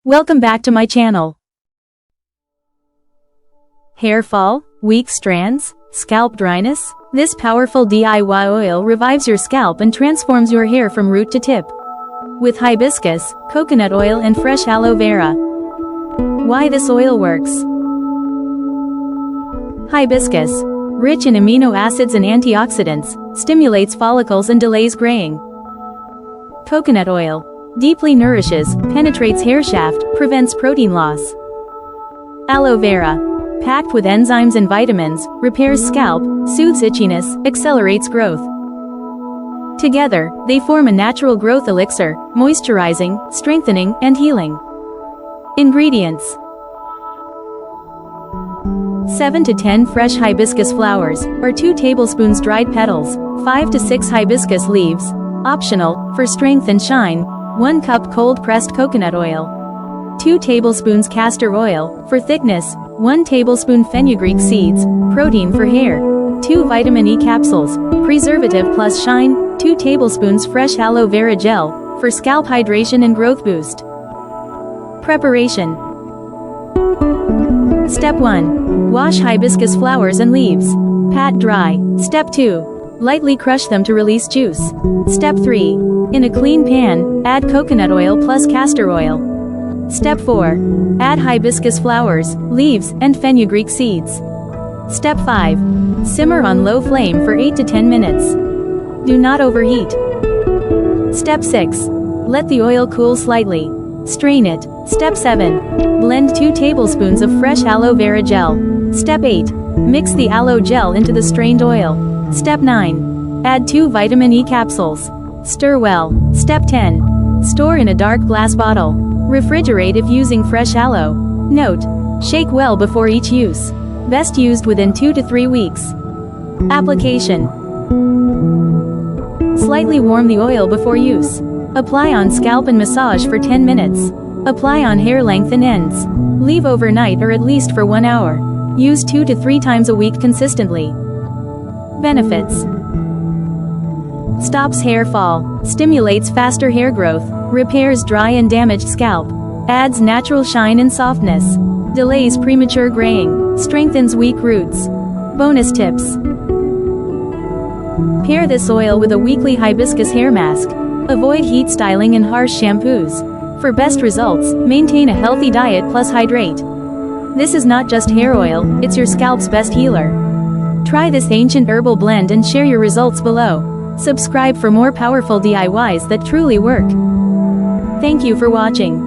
Welcome back to my channel. Hair fall, weak strands, scalp dryness? This powerful DIY oil revives your scalp and transforms your hair from root to tip. With hibiscus, coconut oil and fresh aloe vera. Why this oil works? Hibiscus, rich in amino acids and antioxidants, stimulates follicles and delays graying. Coconut oil, deeply nourishes, penetrates hair shaft, prevents protein loss. Aloe vera, packed with enzymes and vitamins, repairs scalp, soothes itchiness, accelerates growth. Together, they form a natural growth elixir, moisturizing, strengthening, and healing. Ingredients: 7 to 10 fresh hibiscus flowers, or 2 tablespoons dried petals, 5 to 6 hibiscus leaves, optional, for strength and shine, 1 cup cold-pressed coconut oil, 2 tablespoons castor oil, for thickness, 1 tablespoon fenugreek seeds, protein for hair, 2 vitamin E capsules, preservative plus shine, 2 tablespoons fresh aloe vera gel, for scalp hydration and growth boost. Preparation. Step 1. Wash hibiscus flowers and leaves. Pat dry. Step 2. Lightly crush them to release juice. Step 3. In a clean pan, add coconut oil plus castor oil. Step 4. Add hibiscus flowers, leaves, and fenugreek seeds. Step 5. Simmer on low flame for 8 to 10 minutes. Do not overheat. Step 6. Let the oil cool slightly. Strain it. Step 7. Blend 2 tablespoons of fresh aloe vera gel. Step 8. Mix the aloe gel into the strained oil. Step 9. Add 2 vitamin E capsules. Stir well. Step 10. Store in a dark glass bottle. Refrigerate if using fresh aloe. Note: shake well before each use. Best used within 2 to 3 weeks. Application. Slightly warm the oil before use. Apply on scalp and massage for 10 minutes. Apply on hair length and ends. Leave overnight or at least for 1 hour. Use 2 to 3 times a week consistently. Benefits: stops hair fall, stimulates faster hair growth, repairs dry and damaged scalp, adds natural shine and softness, delays premature graying, strengthens weak roots. Bonus tips: pair this oil with a weekly hibiscus hair mask. Avoid heat styling and harsh shampoos. For best results, maintain a healthy diet plus hydrate. This is not just hair oil, it's your scalp's best healer. Try this ancient herbal blend and share your results below. Subscribe for more powerful DIYs that truly work. Thank you for watching.